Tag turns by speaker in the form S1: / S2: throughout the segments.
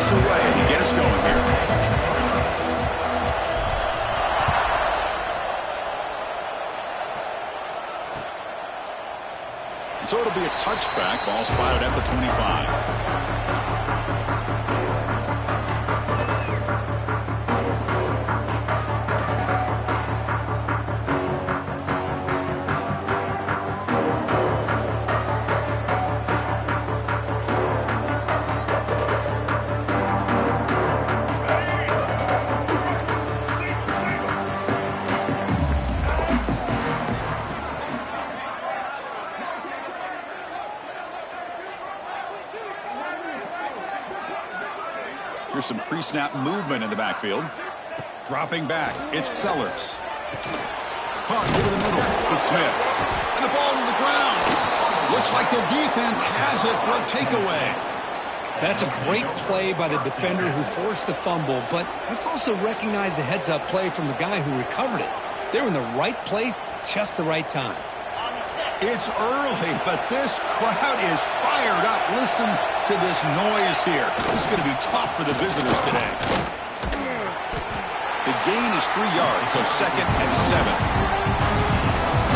S1: takes away to get us going here. So it'll be a touchback. Ball spotted at the 25. Here's some pre-snap movement in the backfield. Dropping back, it's Sellers. Caught over the middle, it's Smith. And the ball to the ground. Looks like the defense has it for a takeaway.
S2: That's a great play by the defender who forced the fumble, but let's also recognize the heads-up play from the guy who recovered it. They're in the right place, just the right time.
S1: It's early, but this crowd is fired up. Listen to this noise here. This is going to be tough for the visitors today. The gain is 3 yards, so 2nd and 7.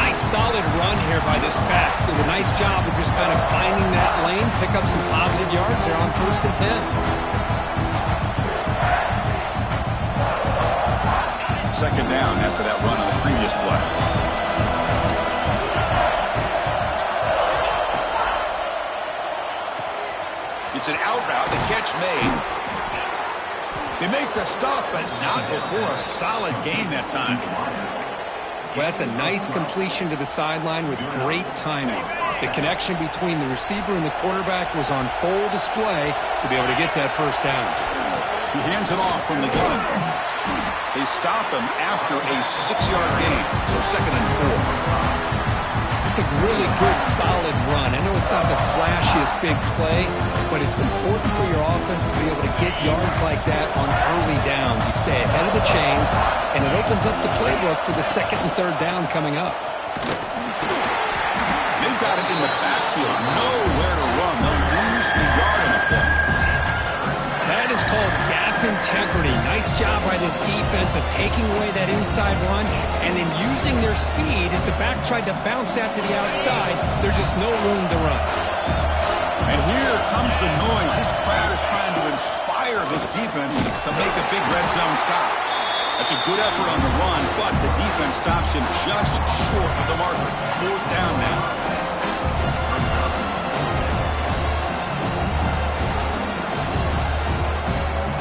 S2: Nice solid run here by this back. Did a nice job of just kind of finding that lane, pick up some positive yards there on 1st and 10.
S1: 2nd down after that run on the previous play. It's an out route, the catch made. They make the stop, but not before a solid gain that time.
S2: Well, that's a nice completion to the sideline with great timing. The connection between the receiver and the quarterback was on full display to be able to get that 1st down.
S1: He hands it off from the gun. They stop him after a 6-yard gain, so 2nd and 4.
S2: It's a really good, solid run. I know it's not the flashiest big play, but it's important for your offense to be able to get yards like that on early downs. You stay ahead of the chains, and it opens up the playbook for the 2nd and 3rd down coming up.
S1: They've got it in the backfield. Nowhere to run. They'll lose a yard in the play.
S2: That is called gap integrity. Nice job by this defense of taking away that inside run and then using their speed as the back tried to bounce that to the outside. There's just no room to run.
S1: And here comes the noise. This crowd is trying to inspire this defense to make a big red zone stop. That's a good effort on the run, but the defense stops him just short of the marker. 4th down now.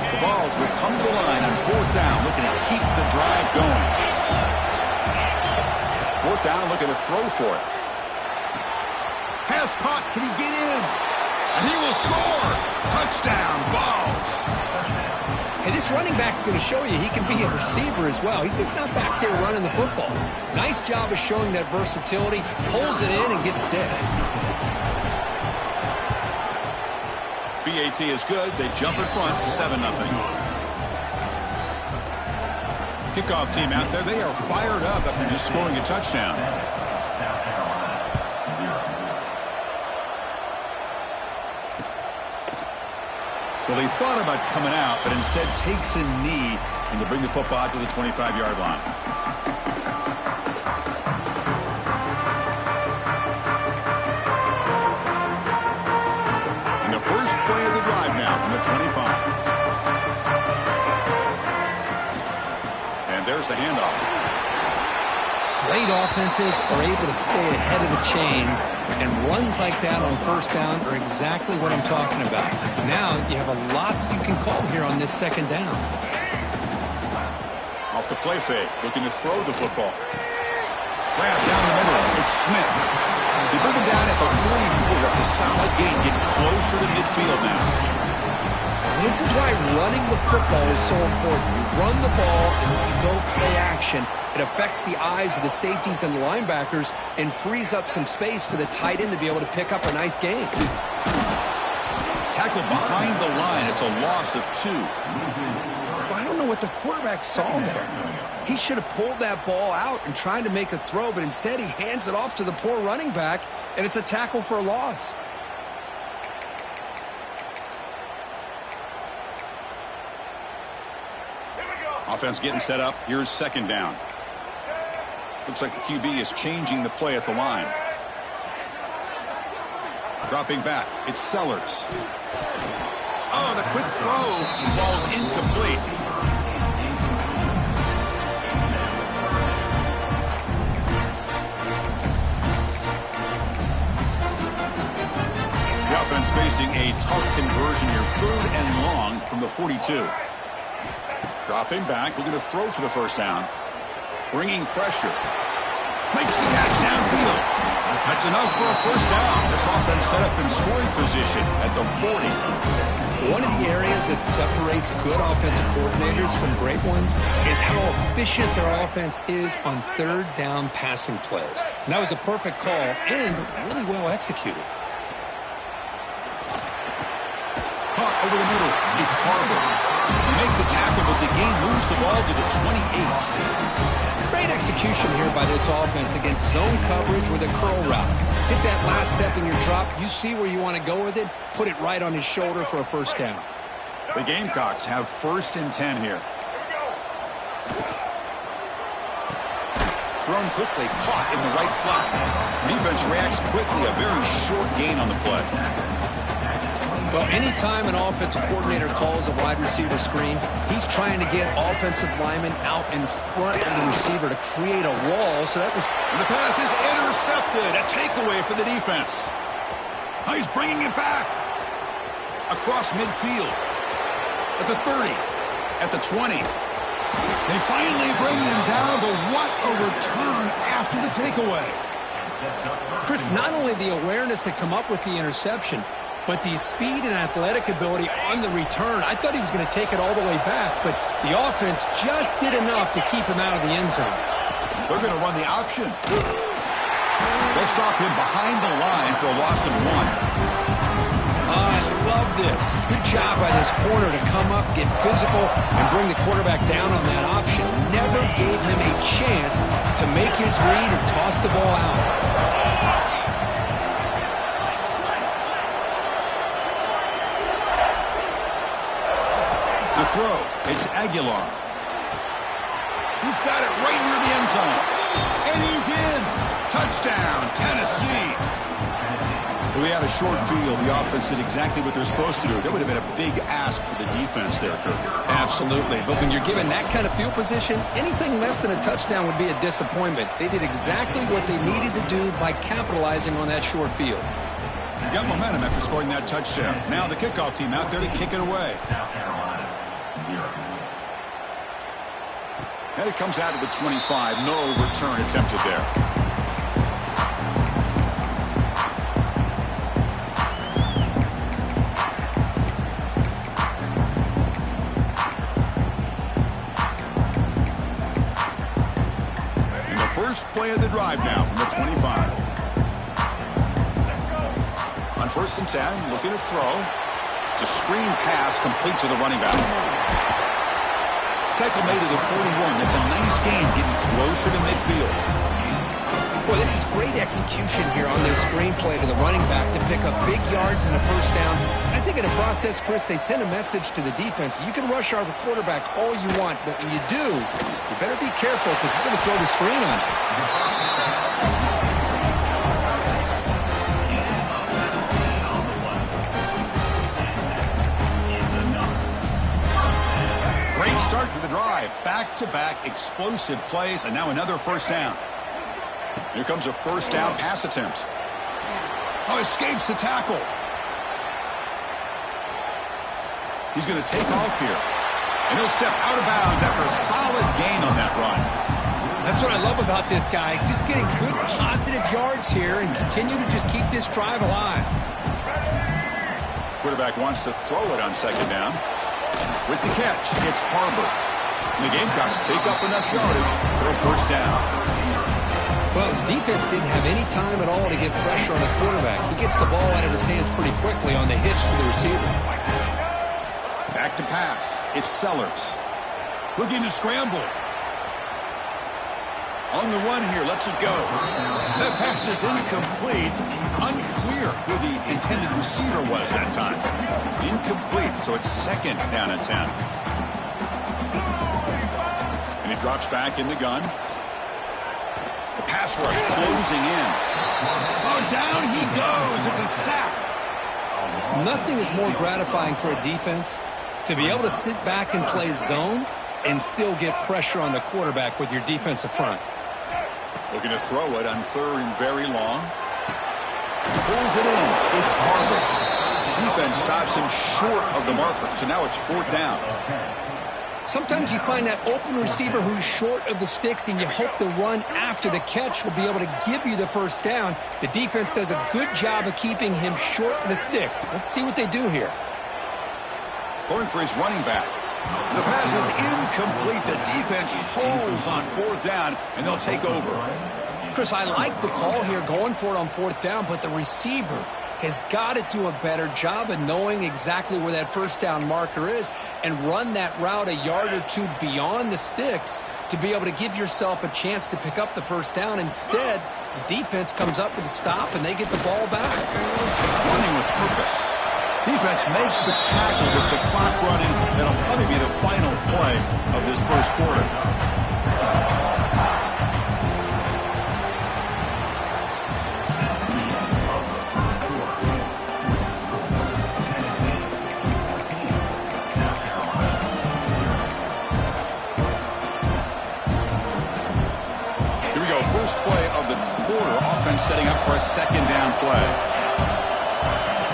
S1: The Vols will come to the line on 4th down, looking to keep the drive going. 4th down, looking to throw for it. Pass caught. Can he get in? And he will score. Touchdown, Vols.
S2: And this running back's going to show you he can be a receiver as well. He's just not back there running the football. Nice job of showing that versatility. Pulls it in and gets 6.
S1: BAT is good. They jump in front, 7-0. Kickoff team out there. They are fired up after just scoring a touchdown. Well, they thought about coming out, but instead takes a knee and to bring the football to the 25-yard line. And the first play of the drive now from the 25. And there's the handoff.
S2: Great offenses are able to stay ahead of the chains, and runs like that on 1st down are exactly what I'm talking about. Now you have a lot that you can call here on this 2nd down.
S1: Off the play fake, looking to throw the football. Grab down the middle, it's Smith. They bring him down at the 44. That's a solid gain, getting closer to midfield now.
S2: This is why running the football is so important. You run the ball and then you go play action. It affects the eyes of the safeties and the linebackers and frees up some space for the tight end to be able to pick up a nice gain.
S1: Tackled behind the line. It's a loss of 2.
S2: I don't know what the quarterback saw there. He should have pulled that ball out and tried to make a throw, but instead he hands it off to the poor running back, and it's a tackle for a loss.
S1: Offense getting set up. Here's second down. Looks like the QB is changing the play at the line. Dropping back. It's Sellers. Oh, the quick throw falls incomplete. The offense facing a tough conversion here. 3rd and long from the 42. Dropping back, looking to throw for the first down. Bringing pressure. Makes the catch downfield. That's enough for a first down. This offense set up in scoring position at the 40.
S2: One of the areas that separates good offensive coordinators from great ones is how efficient their offense is on 3rd down passing plays. And that was a perfect call and really well executed.
S1: Caught over the middle. It's Barber. Make the tackle, but the game moves the ball to the 28.
S2: Great execution here by this offense against zone coverage with a curl route. Hit that last step in your drop. You see where you want to go with it. Put it right on his shoulder for a first down.
S1: The Gamecocks have 1st and 10 here. Thrown quickly, caught in the right flat. Defense reacts quickly. A very short gain on the play.
S2: Well, anytime an offensive coordinator calls a wide receiver screen, he's trying to get offensive linemen out in front of the receiver to create a wall. So that was...
S1: And the pass is intercepted. A takeaway for the defense. Oh, he's bringing it back. Across midfield. At the 30. At the 20. They finally bring him down, but what a return after the takeaway.
S2: Chris, not only the awareness to come up with the interception, but the speed and athletic ability on the return. I thought he was going to take it all the way back, but the offense just did enough to keep him out of the end zone.
S1: They're going to run the option. They'll stop him behind the line for a loss of 1.
S2: I love this. Good job by this corner to come up, get physical, and bring the quarterback down on that option. Never gave him a chance to make his read and toss the ball out.
S1: To throw, it's Aguilar. He's got it right near the end zone. And he's in. Touchdown, Tennessee. We had a short field. The offense did exactly what they're supposed to do. That would have been a big ask for the defense there, Kirk.
S2: Absolutely. But when you're given that kind of field position, anything less than a touchdown would be a disappointment. They did exactly what they needed to do by capitalizing on that short field.
S1: You got momentum after scoring that touchdown. Now the kickoff team out there to kick it away. And it comes out of the 25. No return attempted there. And the first play of the drive now from the 25. On 1st and 10, looking to throw. It's a screen pass complete to the running back. Tackle made to the 41. That's a nice game, getting closer to midfield.
S2: Boy, this is great execution here on this screenplay to the running back to pick up big yards and a first down. I think in the process, Chris, they send a message to the defense. You can rush our quarterback all you want, but when you do, you better be careful because we're going to throw the screen on you.
S1: Start to the drive. Back-to-back explosive plays, and now another first down. Here comes a first down pass attempt. Oh, escapes the tackle. He's going to take off here. And he'll step out of bounds after a solid gain on that run.
S2: That's what I love about this guy. Just getting good positive yards here and continue to just keep this drive alive.
S1: Quarterback wants to throw it on second down. With the catch, it's Barber. The Gamecocks pick up enough yardage for a first down.
S2: Well, defense didn't have any time at all to get pressure on the quarterback. He gets the ball out of his hands pretty quickly on the hitch to the receiver.
S1: Back to pass. It's Sellers. Looking to scramble. On the run here, lets it go. That pass is incomplete. Unclear who the intended receiver was that time. Incomplete, so it's second down and 10. And he drops back in the gun. The pass rush closing in. Oh, down he goes. It's a sack.
S2: Nothing is more gratifying for a defense to be able to sit back and play zone and still get pressure on the quarterback with your defensive front.
S1: Looking to throw it on third and very long. Pulls it in. It's Harbaugh. Defense stops him short of the marker, so now it's fourth down.
S2: Sometimes you find that open receiver who's short of the sticks, and you hope the run after the catch will be able to give you the first down. The defense does a good job of keeping him short of the sticks. Let's see what they do here.
S1: Throwing for his running back. The pass is incomplete. The defense holds on fourth down, and they'll take over.
S2: Chris, I like the call here going for it on fourth down, but the receiver has got to do a better job of knowing exactly where that first down marker is and run that route a yard or two beyond the sticks to be able to give yourself a chance to pick up the first down. Instead, the defense comes up with a stop, and they get the ball back.
S1: Running with purpose. Defense makes the tackle with the clock running. That'll probably be the final play of this first quarter. Here we go. First play of the quarter. Offense setting up for a second down play.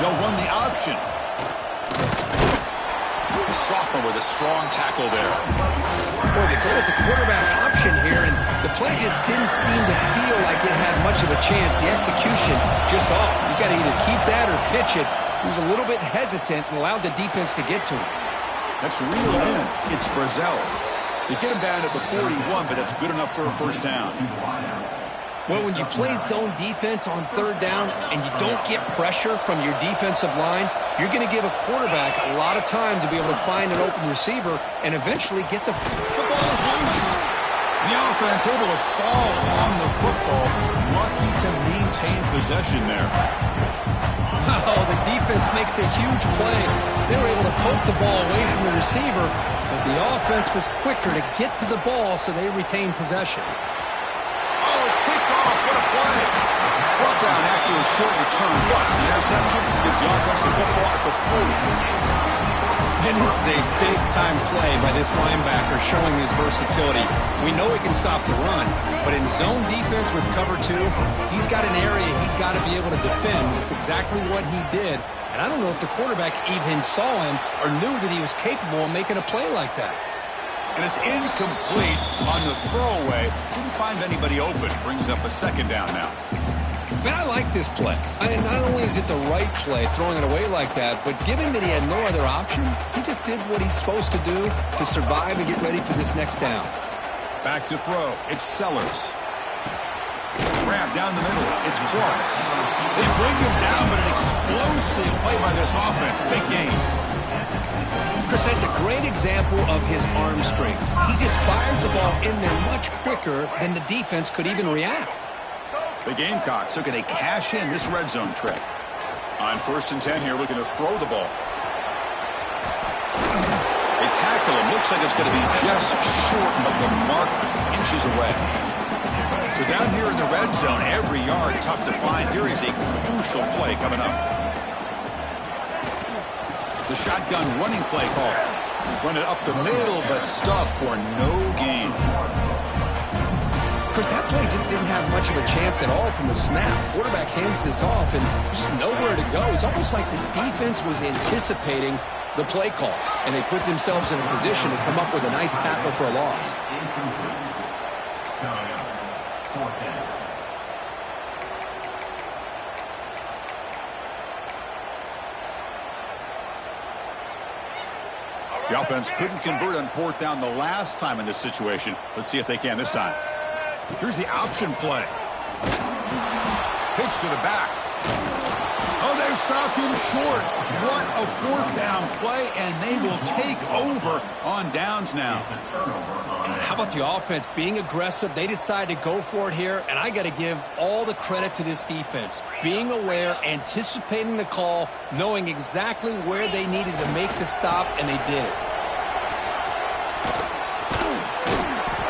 S1: They'll run the option. The sophomore with a strong tackle there.
S2: Boy, they go with the quarterback option here, and the play just didn't seem to feel like it had much of a chance. The execution just off. You got to either keep that or pitch it. He was a little bit hesitant and allowed the defense to get to him.
S1: That's reeled in. It's Brazil. They get him down at the 41, but that's good enough for a first down.
S2: Well, when you play zone defense on third down and you don't get pressure from your defensive line, you're going to give a quarterback a lot of time to be able to find an open receiver and eventually get the...
S1: The ball is loose. The offense able to fall on the football. Lucky to maintain possession there.
S2: Oh, the defense makes a huge play. They were able to poke the ball away from the receiver, but the offense was quicker to get to the ball, so they retained possession.
S1: What a play. Brought down after a short return, but the interception gives the offense the football at the 40.
S2: And this is a big-time play by this linebacker showing his versatility. We know he can stop the run, but in zone defense with cover two, he's got an area he's got to be able to defend. It's exactly what he did, and I don't know if the quarterback even saw him or knew that he was capable of making a play like that.
S1: And it's incomplete on the throwaway. Couldn't find anybody open. Brings up a second down now.
S2: Man, I like this play. Not only is it the right play, throwing it away like that, but given that he had no other option, he just did what he's supposed to do to survive and get ready for this next down.
S1: Back to throw. It's Sellers. Grab down the middle. It's Clark. They bring him down, but an explosive play by this offense. Big game.
S2: Chris, that's a great example of his arm strength. He just fired the ball in there much quicker than the defense could even react.
S1: The Gamecocks looking to cash in this red zone trip. On 1st and 10 here, looking to throw the ball. They tackle him. Looks like it's going to be just short of the mark, inches away. So down here in the red zone, every yard tough to find. Here is a crucial play coming up. The shotgun running play call. Run it up the middle, but stuffed for no gain.
S2: Chris, that play just didn't have much of a chance at all from the snap. Quarterback hands this off and just nowhere to go. It's almost like the defense was anticipating the play call, and they put themselves in a position to come up with a nice tackle for a loss.
S1: The offense couldn't convert on fourth down the last time in this situation. Let's see if they can this time. Here's the option play. Pitch to the back. Oh, they've stopped him short. What a fourth down play, and they will take over on downs now.
S2: How about the offense being aggressive? They decided to go for it here, and I got to give all the credit to this defense. Being aware, anticipating the call, knowing exactly where they needed to make the stop, and they did it.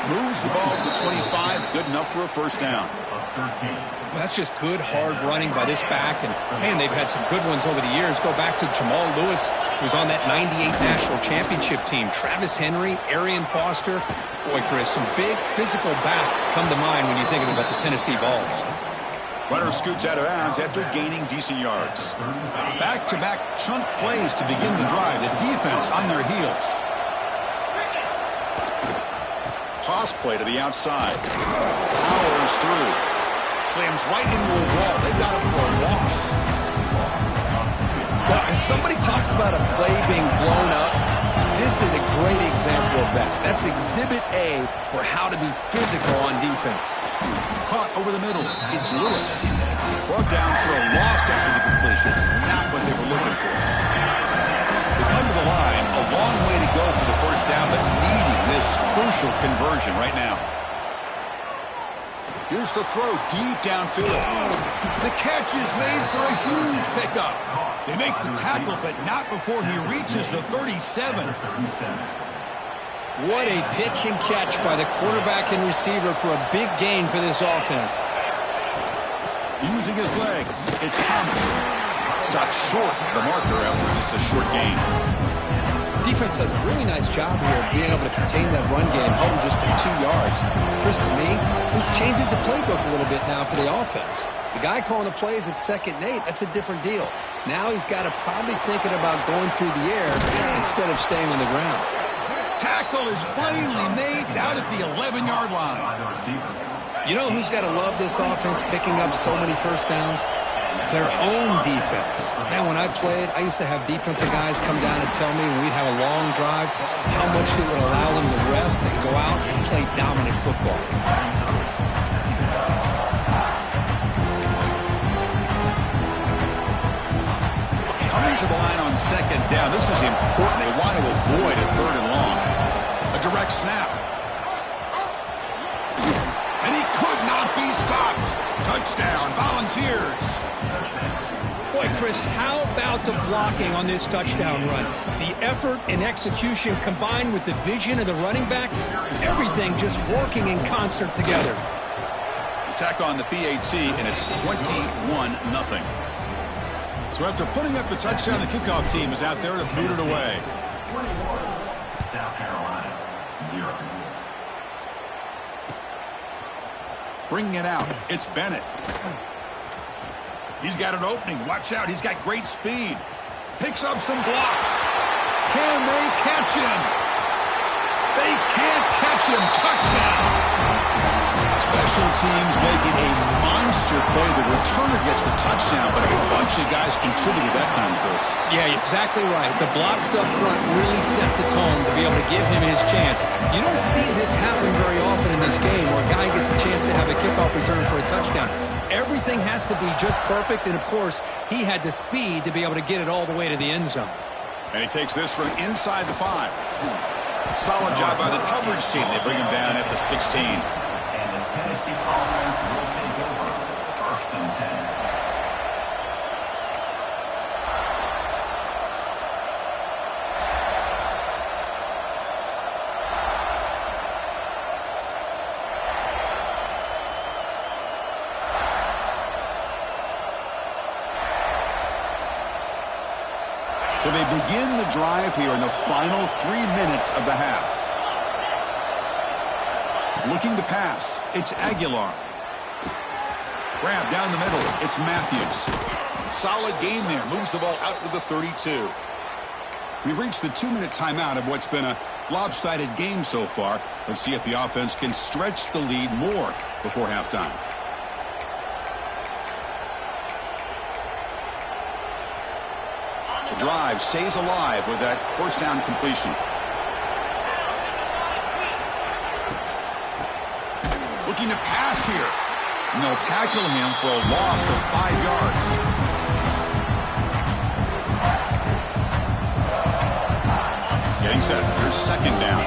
S1: Moves the ball to the 25. Good enough for a first down.
S2: Well, that's just good, hard running by this back. And, man, they've had some good ones over the years. Go back to Jamal Lewis, who's on that 98 National Championship team. Travis Henry, Arian Foster. Boy, Chris, some big physical backs come to mind when you're thinking about the Tennessee Vols.
S1: Runner scoots out of bounds after gaining decent yards. Back-to-back chunk plays to begin the drive. The defense on their heels. Toss play to the outside. Powers through. Slams right into a wall. They've got him for a loss.
S2: Now, if somebody talks about a play being blown up, this is a great example of that. That's exhibit A for how to be physical on defense.
S1: Caught over the middle. It's Lewis. Brought down for a loss after the completion. Not what they were looking for. They come to the line. A long way to go for the first down, but needing this crucial conversion right now. Here's the throw deep downfield. The catch is made for a huge pickup. They make the tackle, but not before he reaches the 37.
S2: What a pitch and catch by the quarterback and receiver for a big gain for this offense.
S1: Using his legs, it's Thomas. Stopped short the marker after just a short gain.
S2: Defense does a really nice job here of being able to contain that run game, hold him just to 2 yards. Chris, to me, this changes the playbook a little bit now for the offense. The guy calling the plays at 2nd and 8, that's a different deal. Now he's got to probably thinking about going through the air instead of staying on the ground.
S1: Tackle is finally made down at the 11-yard line.
S2: You know who's got to love this offense picking up so many first downs? Their own defense. Man, when I played, I used to have defensive guys come down and tell me when we'd have a long drive how much it would allow them to rest and go out and play dominant football.
S1: Coming to the line on 2nd down. This is important. They want to avoid a 3rd and long. A direct snap. And he could not be stopped. Touchdown, Volunteers.
S2: Boy, Chris, how about the blocking on this touchdown run? The effort and execution combined with the vision of the running back, everything just working in concert together.
S1: Attack on the PAT, and it's 21-0. So after putting up a touchdown, the kickoff team is out there to boot it away.
S3: 21, South Carolina, 0.
S1: Bringing it out, it's Bennett. He's got an opening. Watch out, he's got great speed. Picks up some blocks. Can they catch him? They can't catch him. Touchdown. Special teams making a monster play. The returner gets the touchdown, but a bunch of guys contributed that time, Kurt.
S2: Yeah, you're exactly right. The blocks up front really set the tone to be able to give him his chance. You don't see this happen very often in this game where a guy gets a chance to have a kickoff return for a touchdown. Everything has to be just perfect, and, of course, he had the speed to be able to get it all the way to the end zone.
S1: And he takes this from inside the 5. Solid job by the coverage team. They bring him down at the 16.
S3: And the Tennessee offense will take over 1st and 10.
S1: So they begin the drive here in the final 3 minutes of the half. Looking to pass, it's Aguilar. Grab down the middle, it's Matthews. Solid gain there, moves the ball out to the 32. We've reached the 2-minute timeout of what's been a lopsided game so far. Let's see if the offense can stretch the lead more before halftime. The drive stays alive with that first down completion. Looking to pass here. And they'll tackle him for a loss of 5 yards. Getting set. Here's 2nd down.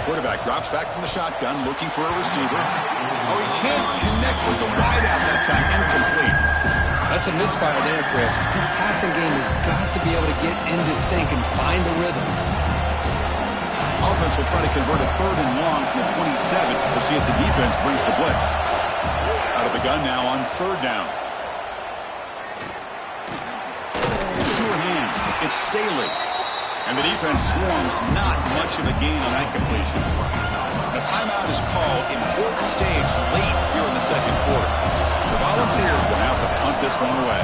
S1: Quarterback drops back from the shotgun, looking for a receiver. Oh, he can't connect with the wideout that time. Incomplete.
S2: That's a misfire there, Chris. This passing game has got to be able to get into sync and find a rhythm.
S1: Offense will try to convert a 3rd and long from the 27. We'll see if the defense brings the blitz. Out of the gun now on 3rd down. Sure hands. It's Staley. And the defense swarms. Not much of a gain on that completion. The timeout is called. Important stage late here in the 2nd quarter. The Volunteers will have to punt this one away.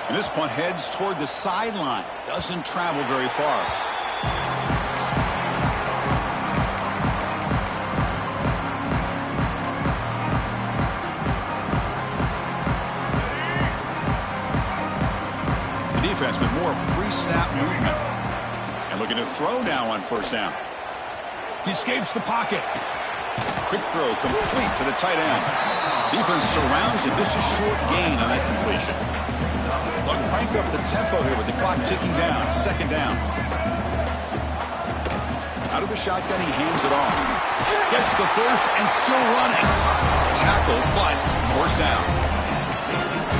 S1: And this punt heads toward the sideline. Doesn't travel very far. The defense with more pre-snap movement. And looking to throw now on 1st down. He escapes the pocket. Quick throw complete to the tight end. Defense surrounds him. Just a short gain on that completion. They'll crank up the tempo here with the clock ticking down. 2nd down. Out of the shotgun, he hands it off. Gets the first and still running. Tackle, but 1st down.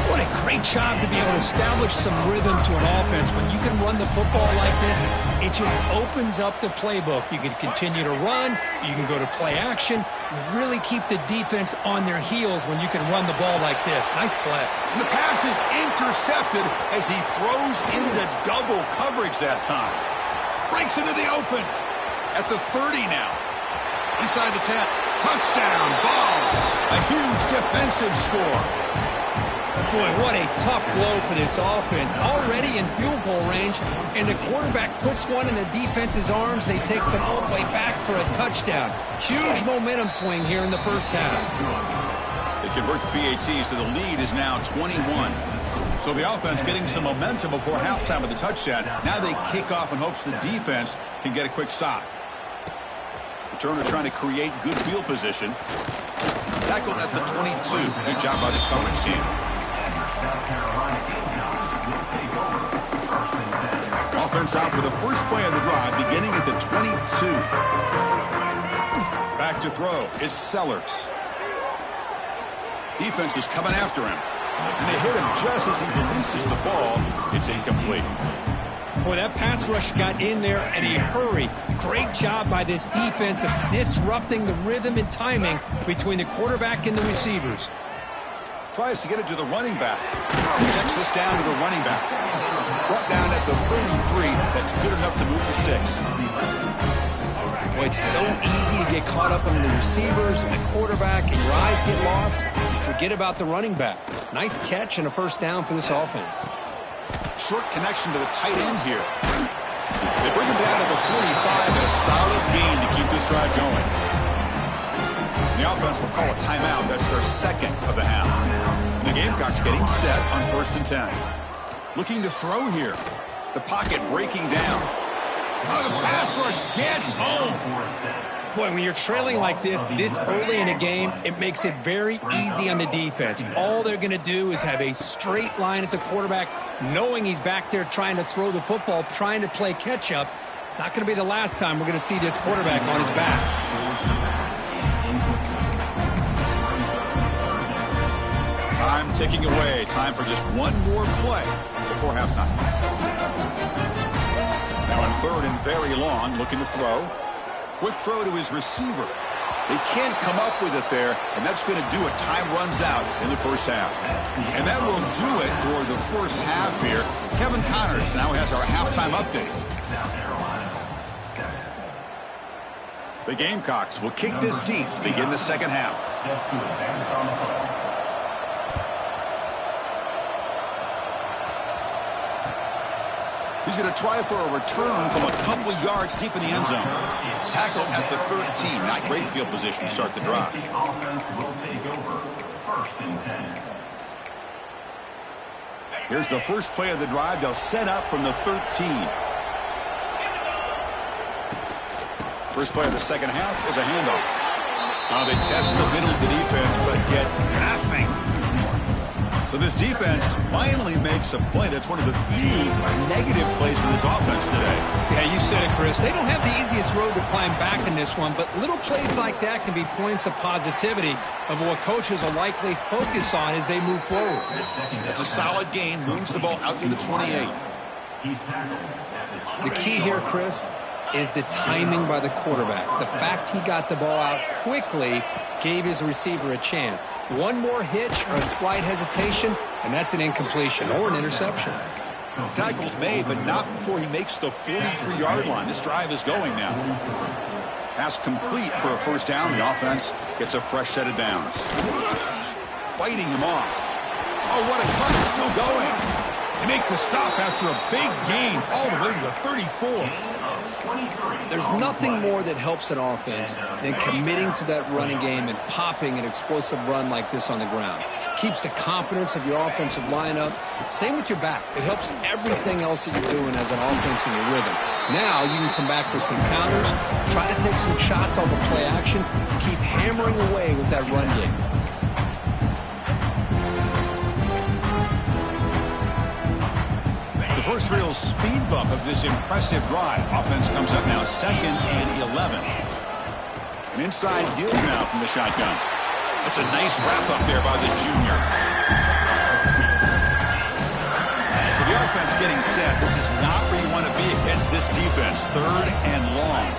S2: What a great job to be able to establish some rhythm to an offense. When you can run the football like this, it just opens up the playbook. You can continue to run. You can go to play action. You really keep the defense on their heels when you can run the ball like this. Nice play.
S1: And the pass is intercepted as he throws into double coverage that time. Breaks into the open. At the 30 now. Inside the 10. Touchdown. Balls. A huge defensive score.
S2: Boy, what a tough blow for this offense. Already in field goal range, and the quarterback puts one in the defense's arms. They takes it all the way back for a touchdown. Huge momentum swing here in the 1st half.
S1: They convert the PAT, so the lead is now 21. So the offense getting some momentum before halftime with the touchdown. Now they kick off in hopes the defense can get a quick stop. Returner trying to create good field position. Tackled at the 22. Good job by the coverage team. Offense out for the first play of the drive, beginning at the 22. Back to throw. It's Sellers. Defense is coming after him. And they hit him just as he releases the ball. It's incomplete.
S2: Boy, that pass rush got in there in a hurry. Great job by this defense of disrupting the rhythm and timing between the quarterback and the receivers.
S1: Tries to get it to the running back. Checks this down to the running back. Brought down at the 33. That's good enough to move the sticks.
S2: Boy, it's so easy to get caught up on the receivers and the quarterback, and your eyes get lost. You forget about the running back. Nice catch and a 1st down for this offense.
S1: Short connection to the tight end here. They bring him down to the 45 and a solid gain to keep this drive going. The offense will call a timeout. That's their 2nd of the half. The Gamecocks getting set on 1st and 10. Looking to throw here. The pocket breaking down. Oh, the pass rush gets home.
S2: Boy, when you're trailing like this early in a game, it makes it very easy on the defense. All they're going to do is have a straight line at the quarterback, knowing he's back there trying to throw the football, trying to play catch-up. It's not going to be the last time we're going to see this quarterback on his back.
S1: Time ticking away. Time for just one more play before halftime. Now on 3rd and very long, looking to throw. Quick throw to his receiver. They can't come up with it there, and that's going to do it. Time runs out in the 1st half. And that will do it for the 1st half here. Kevin Connors now has our halftime update. The Gamecocks will kick this deep to begin the 2nd half. He's going to try for a return from a couple of yards deep in the end zone. Tackle at the 13. Not great field position to start the drive.
S3: The offense will take over 1st and 10.
S1: Here's the first play of the drive. They'll set up from the 13. First play of the 2nd half is a handoff. They test the middle of the defense, but get nothing. So this defense finally makes a play. That's one of the few negative plays for this offense today.
S2: Yeah, you said it, Chris. They don't have the easiest road to climb back in this one, but little plays like that can be points of positivity of what coaches will likely focus on as they move forward.
S1: It's a solid gain. Moves the ball out to the 28.
S2: The key here, Chris, is the timing by the quarterback. The fact he got the ball out quickly gave his receiver a chance. One more hitch or a slight hesitation, and that's an incompletion or an interception.
S1: Tackle's made, but not before he makes the 43-yard line. This drive is going now. Pass complete for a first down. The offense gets a fresh set of downs. Fighting him off. Oh, what a cut. It's still going. They make the stop after a big gain all the way to the 34.
S2: There's nothing more that helps an offense than committing to that running game and popping an explosive run like this on the ground. Keeps the confidence of your offensive lineup. Same with your back. It helps everything else that you're doing as an offense in your rhythm. Now you can come back with some counters, try to take some shots off of play action, keep hammering away with that run game.
S1: The first real speed bump of this impressive drive. Offense comes up now 2nd and 11. An inside deal now from the shotgun. That's a nice wrap up there by the junior. So the offense getting set. This is not where you want to be against this defense. 3rd and long.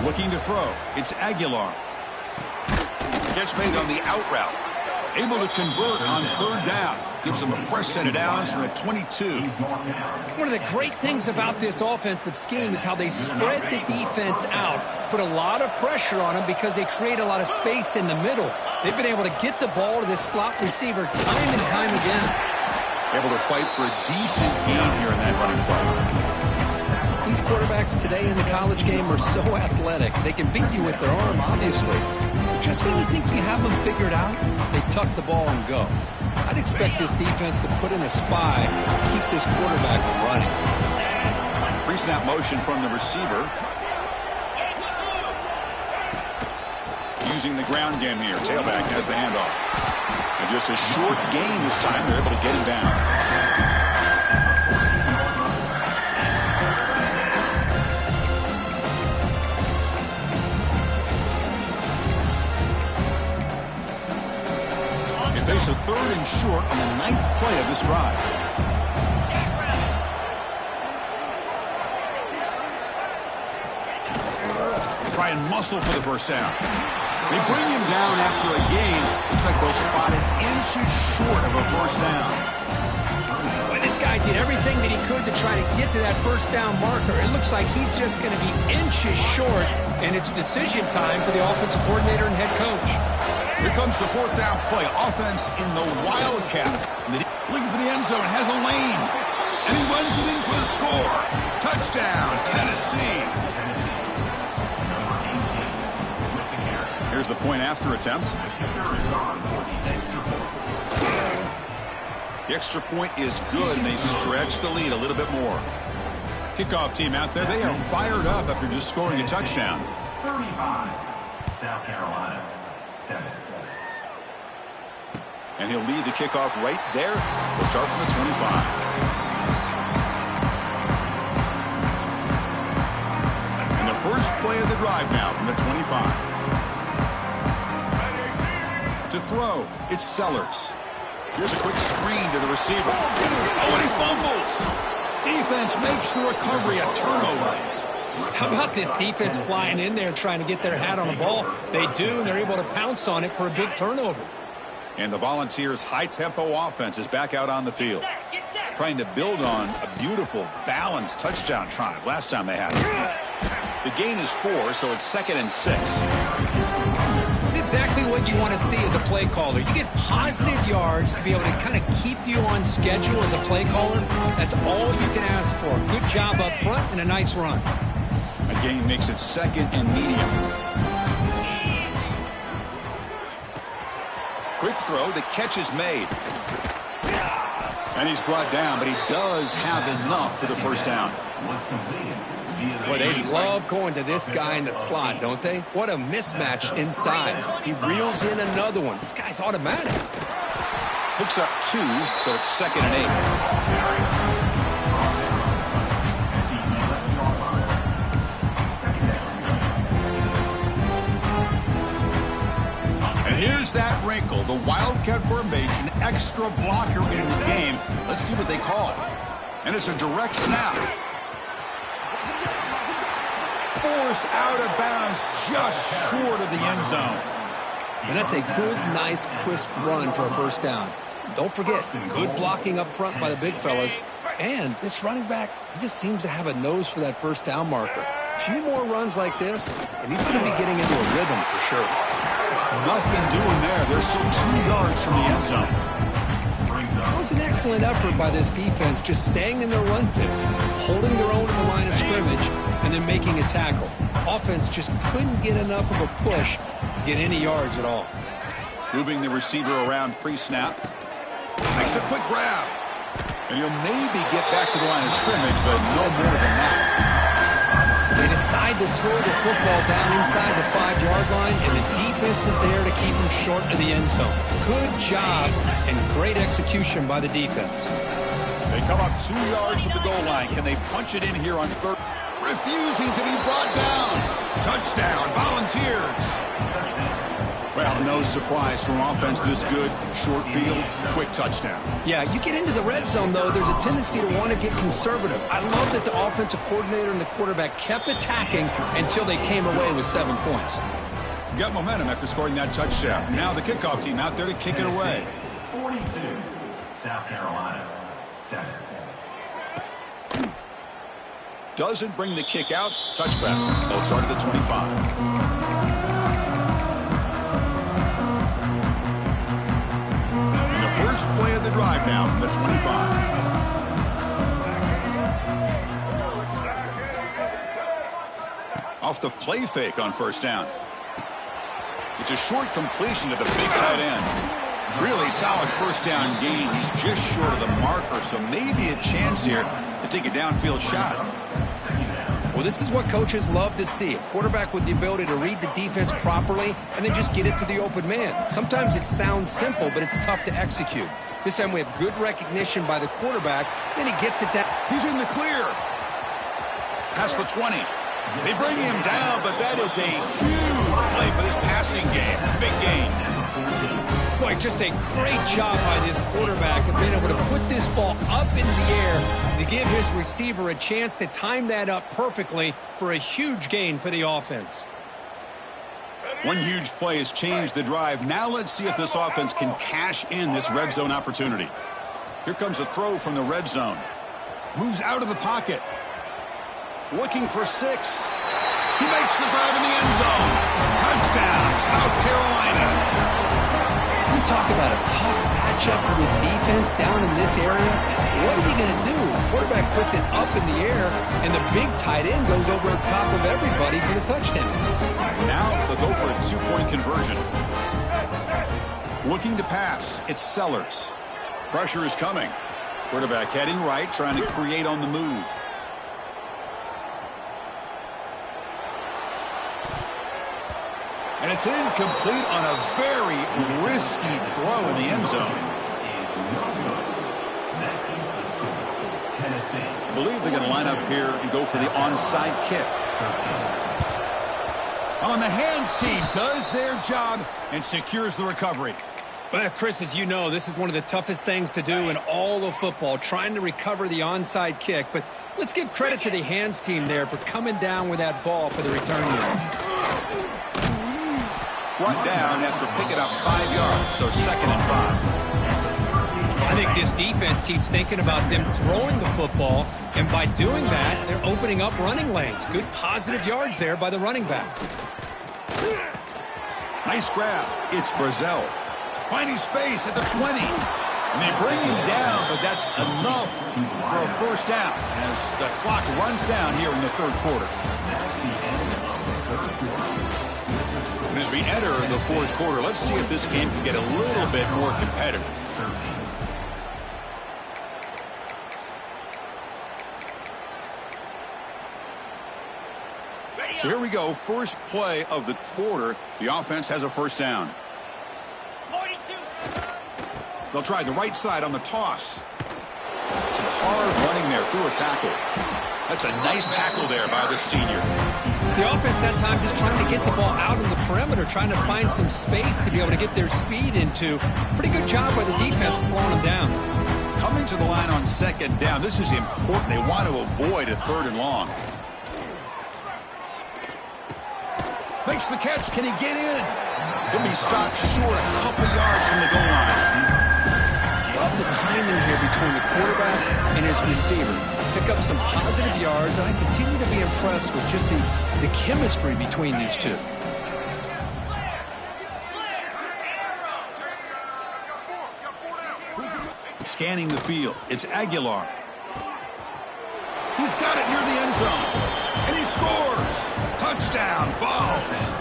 S1: Looking to throw. It's Aguilar. Catch made on the out route. Able to convert on 3rd down. Gives them a fresh set of downs from the 22.
S2: One of the great things about this offensive scheme is how they spread the defense out, put a lot of pressure on them because they create a lot of space in the middle. They've been able to get the ball to this slot receiver time and time again.
S1: Able to fight for a decent gain here in that running play.
S2: These quarterbacks today in the college game are so athletic. They can beat you with their arm, obviously. Just when you think you have them figured out, they tuck the ball and go. I'd expect this defense to put in a spy and keep this quarterback from running.
S1: Pre-snap motion from the receiver. Using the ground game here. Tailback has the handoff. And just a short gain this time. They're able to get him down. It's a 3rd and short on the 9th play of this drive. Try and muscle for the first down. They bring him down after a gain. Looks like they'll spot it inches short of a first down.
S2: Well, this guy did everything that he could to try to get to that first down marker. It looks like he's just going to be inches short, and it's decision time for the offensive coordinator and head coach.
S1: Here comes the 4th down play. Offense in the Wildcat. Looking for the end zone. Has a lane. And he runs it in for the score. Touchdown, Tennessee. Here's the point after attempt. The extra point is good, and they stretch the lead a little bit more. Kickoff team out there. They are fired up after just scoring a touchdown.
S3: 35, South Carolina, 7.
S1: And he'll lead the kickoff right there. We'll start from the 25. And the first play of the drive now from the 25. To throw, it's Sellers. Here's a quick screen to the receiver. Oh, and he fumbles. Defense makes the recovery a turnover.
S2: How about this defense flying in there trying to get their hat on the ball? They do, and they're able to pounce on it for a big turnover.
S1: And the Volunteers' high-tempo offense is back out on the field. Trying to build on a beautiful, balanced touchdown drive last time they had it. The gain is 4, so it's 2nd and 6.
S2: It's exactly what you want to see as a play caller. You get positive yards to be able to kind of keep you on schedule as a play caller. That's all you can ask for. Good job up front and a nice run.
S1: A gain makes it 2nd and medium. Quick throw, the catch is made. And he's brought down, but he does have enough for the first down.
S2: Well, they love going to this guy in the slot, don't they? What a mismatch inside. He reels in another one. This guy's automatic.
S1: Hooks up 2, so it's 2nd and 8. Here's that wrinkle, the Wildcat formation, extra blocker in the game. Let's see what they call. And it's a direct snap. forced out of bounds just short of the end zone.
S2: And that's a good, nice, crisp run for a first down. Don't forget, good blocking up front by the big fellas. And this running back, he just seems to have a nose for that first down marker. A few more runs like this, and he's going to be getting into a rhythm for sure.
S1: Nothing doing there. They're still 2 yards from the end zone.
S2: That was an excellent effort by this defense, just staying in their run fits, holding their own at the line of scrimmage, and then making a tackle. Offense just couldn't get enough of a push to get any yards at all.
S1: Moving the receiver around pre-snap. Makes a quick grab. And he'll maybe get back to the line of scrimmage, but no more than that.
S2: They decide to throw the football down inside the 5-yard line, and the defense is there to keep them short of the end zone. Good job and great execution by the defense.
S1: They come up 2 yards from the goal line. Can they punch it in here on third? Refusing to be brought down. Touchdown, Volunteers. Well, no surprise from offense this good. Short field, quick touchdown.
S2: Yeah, you get into the red zone, though, there's a tendency to want to get conservative. I love that the offensive coordinator and the quarterback kept attacking until they came away with 7 points.
S1: Got momentum after scoring that touchdown. Now the kickoff team out there to kick it away.
S3: 42, South Carolina, 7.
S1: Doesn't bring the kick out. Touchback. They'll start at the 25. First play of the drive now from the 25. Off the play fake on first down. It's a short completion to the big tight end. Really solid first down gain. He's just short of the marker, so maybe a chance here to take a downfield shot.
S2: Well, this is what coaches love to see. A quarterback with the ability to read the defense properly and then just get it to the open man. Sometimes it sounds simple, but it's tough to execute. This time we have good recognition by the quarterback, then he gets it down.
S1: He's in the clear. Past the 20. They bring him down, but that is a huge play for this passing game. Big gain.
S2: Boy, just a great job by this quarterback of being able to put this ball up in the air to give his receiver a chance to time that up perfectly for a huge gain for the offense.
S1: One huge play has changed the drive. Now let's see if this offense can cash in this red zone opportunity. Here comes a throw from the red zone. Moves out of the pocket. Looking for 6. He makes the grab in the end zone. Touchdown, South Carolina.
S2: We talk about a tough matchup for this defense down in this area. What are you going to do? The quarterback puts it up in the air, and the big tight end goes over the top of everybody for the touchdown.
S1: Now they'll go for a 2-point conversion. Looking to pass. It's Sellers. Pressure is coming. Quarterback heading right, trying to create on the move. And it's incomplete on a very risky throw in the end zone. I believe they're going to line up here and go for the onside kick. On the hands team does their job and secures the recovery.
S2: Well, Chris, as you know, this is one of the toughest things to do in all of football, trying to recover the onside kick. But let's give credit to the hands team there for coming down with that ball for the return unit.
S1: Brought down after picking up 5 yards, so 2nd and 5.
S2: I think this defense keeps thinking about them throwing the football, and by doing that, they're opening up running lanes. Good positive yards there by the running back.
S1: Nice grab. It's Brazel. Finding space at the 20. And they bring him down, but that's enough for a first down as the clock runs down here in the third quarter. And as we enter the fourth quarter, let's see if this game can get a little bit more competitive. So here we go, first play of the quarter. The offense has a first down.
S4: 42.
S1: They'll try the right side on the toss. Some hard running there through a tackle. That's a nice tackle there by the senior.
S2: The offense that time just trying to get the ball out in the perimeter, trying to find some space to be able to get their speed into. Pretty good job by the defense slowing them down.
S1: Coming to the line on second down, this is important. They want to avoid a 3rd and long. Makes the catch. Can he get in? He'll be stopped short a couple yards from the goal line.
S2: Love the timing here between the quarterback and his receiver. Pick up some positive yards, and I continue to be impressed with just the chemistry between these two.
S1: Scanning the field, it's Aguilar. He's got it near the end zone, and he scores. Touchdown, Vols.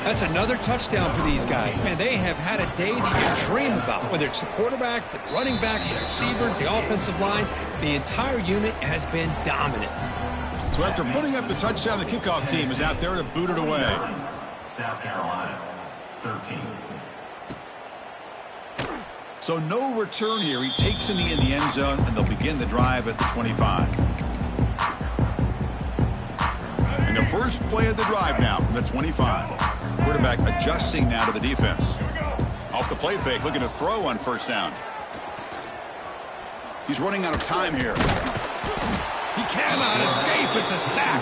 S2: That's another touchdown for these guys. Man, they have had a day that you dream about, whether it's the quarterback, the running back, the receivers, the offensive line. The entire unit has been dominant.
S1: So after putting up the touchdown, the kickoff team is out there to boot it away.
S3: South Carolina, 13.
S1: So no return here. He takes in the end zone, and they'll begin the drive at the 25. And the first play of the drive now from the 25. Quarterback adjusting now to the defense. Off the play fake, looking to throw on first down. He's running out of time here. He cannot escape. It's a sack.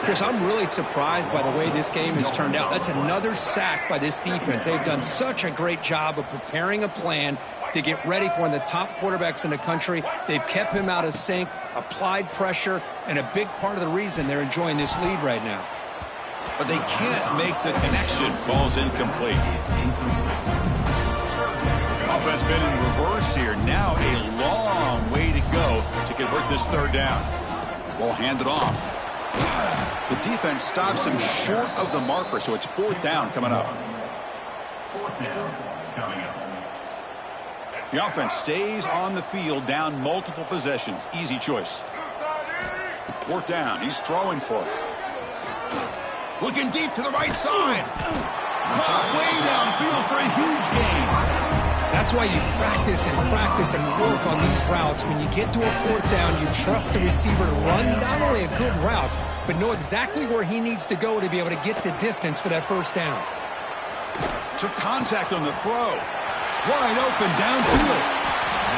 S2: Chris, I'm really surprised by the way this game has turned out. That's another sack by this defense. They've done such a great job of preparing a plan to get ready for one of the top quarterbacks in the country. They've kept him out of sync, applied pressure, and a big part of the reason they're enjoying this lead right now.
S1: But they can't make the connection. Ball's incomplete. Offense been in reverse here. Now a long way to go to convert this third down. Ball handed off. The defense stops him short of the marker, so it's fourth down coming up.
S3: Fourth down coming up.
S1: The offense stays on the field, down multiple possessions. Easy choice. Fourth down. He's throwing for it. Looking deep to the right side. Caught way downfield for a huge gain.
S2: That's why you practice and work on these routes. When you get to a fourth down, you trust the receiver to run not only a good route, but know exactly where he needs to go to be able to get the distance for that first down.
S1: Took contact on the throw. Wide open downfield.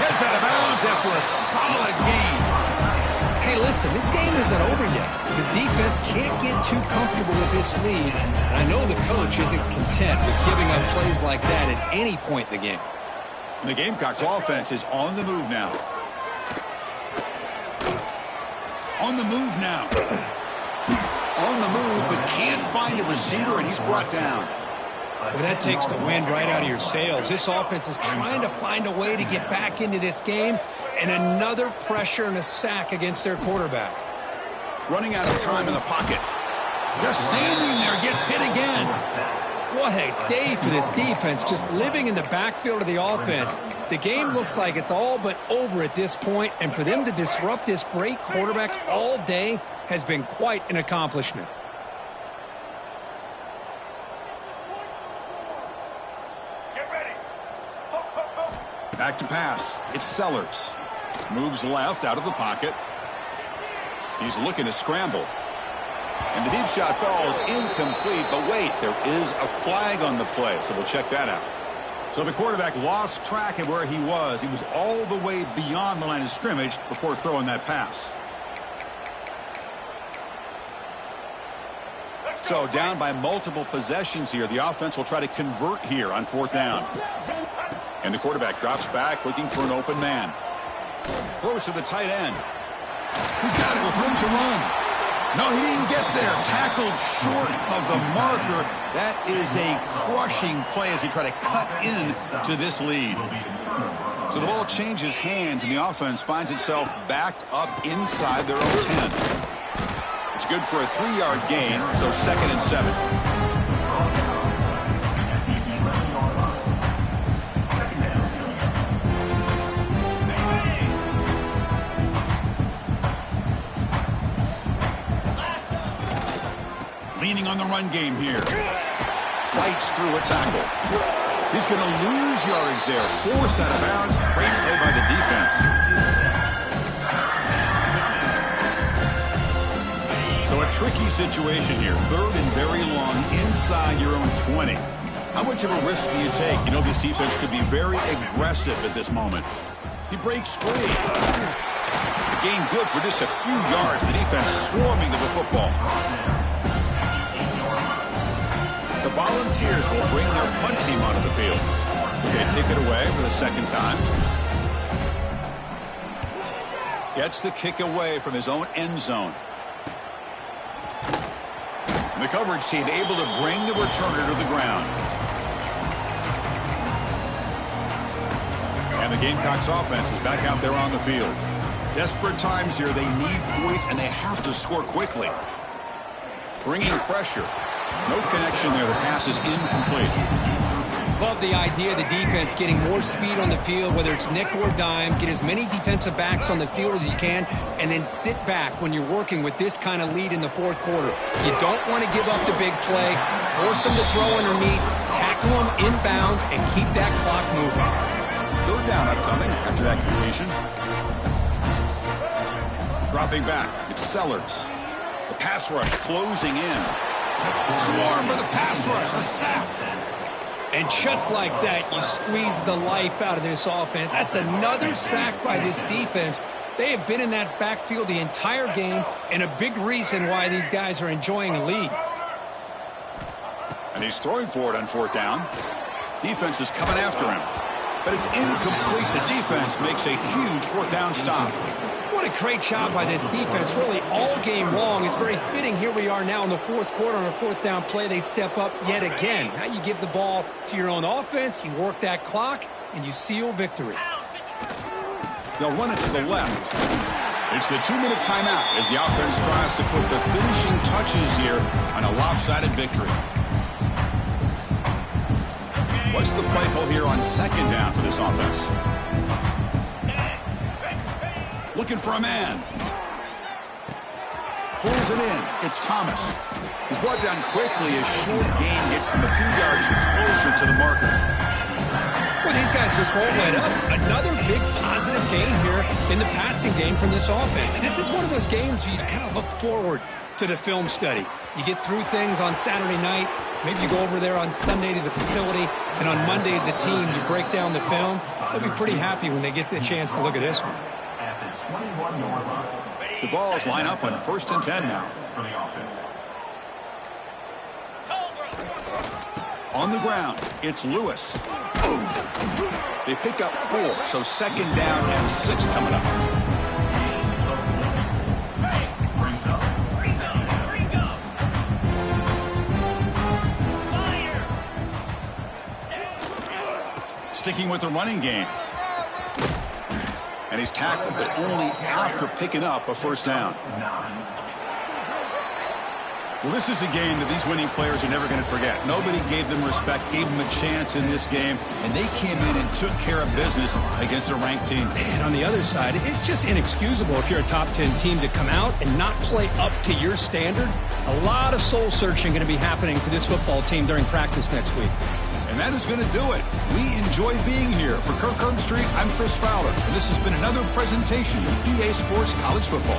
S1: Gets out of bounds after a solid gain.
S2: Hey, listen, this game isn't over yet. The defense can't get too comfortable with this lead, and I know the coach isn't content with giving up plays like that at any point in the game.
S1: And the Gamecocks offense is on the move now. On the move now. On the move, but can't find a receiver, and he's brought down.
S2: Well, that takes the wind right out of your sails. This offense is trying to find a way to get back into this game, and another pressure and a sack against their quarterback.
S1: Running out of time in the pocket. Just standing there, gets hit again.
S2: What a day for this defense, just living in the backfield of the offense. The game looks like it's all but over at this point, and for them to disrupt this great quarterback all day has been quite an accomplishment.
S4: Get ready. Ho, ho, ho.
S1: Back to pass. It's Sellers. Moves left out of the pocket. He's looking to scramble. And the deep shot falls incomplete, but wait, there is a flag on the play, so we'll check that out. So the quarterback lost track of where he was. He was all the way beyond the line of scrimmage before throwing that pass. So down by multiple possessions here. The offense will try to convert here on fourth down. And the quarterback drops back looking for an open man. Throws to the tight end. He's got it with room to run. No, he didn't get there. Tackled short of the marker. That is a crushing play as he try to cut in to this lead. So the ball changes hands, and the offense finds itself backed up inside their own 10. It's good for a 3-yard gain, so 2nd and 7. Leaning on the run game here. Fights through a tackle. He's going to lose yardage there. Forced out of bounds. Great play by the defense. So a tricky situation here. 3rd and very long inside your own 20. How much of a risk do you take? You know this defense could be very aggressive at this moment. He breaks free. The gain good for just a few yards. The defense swarming to the football. Volunteers will bring their punt team onto the field. Okay, kick it away for the second time. Gets the kick away from his own end zone. And the coverage team able to bring the returner to the ground. And the Gamecocks offense is back out there on the field. Desperate times here. They need points, and they have to score quickly. Bringing pressure. No connection there. The pass is incomplete.
S2: Love the idea of the defense getting more speed on the field, whether it's nickel or dime. Get as many defensive backs on the field as you can, and then sit back when you're working with this kind of lead in the fourth quarter. You don't want to give up the big play. Force them to throw underneath, tackle them inbounds, and keep that clock moving.
S1: Third down upcoming after that completion. Dropping back, it's Sellers. The pass rush closing in. Swarm for the pass rush, a sack.
S2: And just like that, you squeeze the life out of this offense. That's another sack by this defense. They have been in that backfield the entire game, and a big reason why these guys are enjoying a lead.
S1: And he's throwing for it on fourth down. Defense is coming after him. But it's incomplete. The defense makes a huge fourth down stop.
S2: What a great job by this defense, really all game long. It's very fitting. Here we are now in the fourth quarter on a fourth down play. They step up yet again. Now you give the ball to your own offense, you work that clock, and you seal victory.
S1: They'll run it to the left. It's the 2-minute timeout as the offense tries to put the finishing touches here on a lopsided victory. What's the play call here on second down for this offense? Looking for a man. Pulls it in. It's Thomas. He's brought down quickly as short gain gets them a few yards closer to the marker.
S2: Well, these guys just won't let up. Another big positive gain here in the passing game from this offense. This is one of those games where you kind of look forward to the film study. You get through things on Saturday night. Maybe you go over there on Sunday to the facility, and on Monday as a team, you break down the film. They'll be pretty happy when they get the chance to look at this one.
S1: The balls line up on 1st and 10 now. On the ground, it's Lewis. They pick up 4, so second down and 6 coming up. Sticking with the running game. And he's tackled, but only after picking up a first down. Well, this is a game that these winning players are never going to forget. Nobody gave them respect, gave them a chance in this game, and they came in and took care of business against a ranked team.
S2: And on the other side, it's just inexcusable if you're a top 10 team to come out and not play up to your standard. A lot of soul searching going to be happening for this football team during practice next week.
S1: And that is going to do it. We enjoy being here. For Kirk Street, I'm Chris Fowler, and this has been another presentation of EA Sports College Football.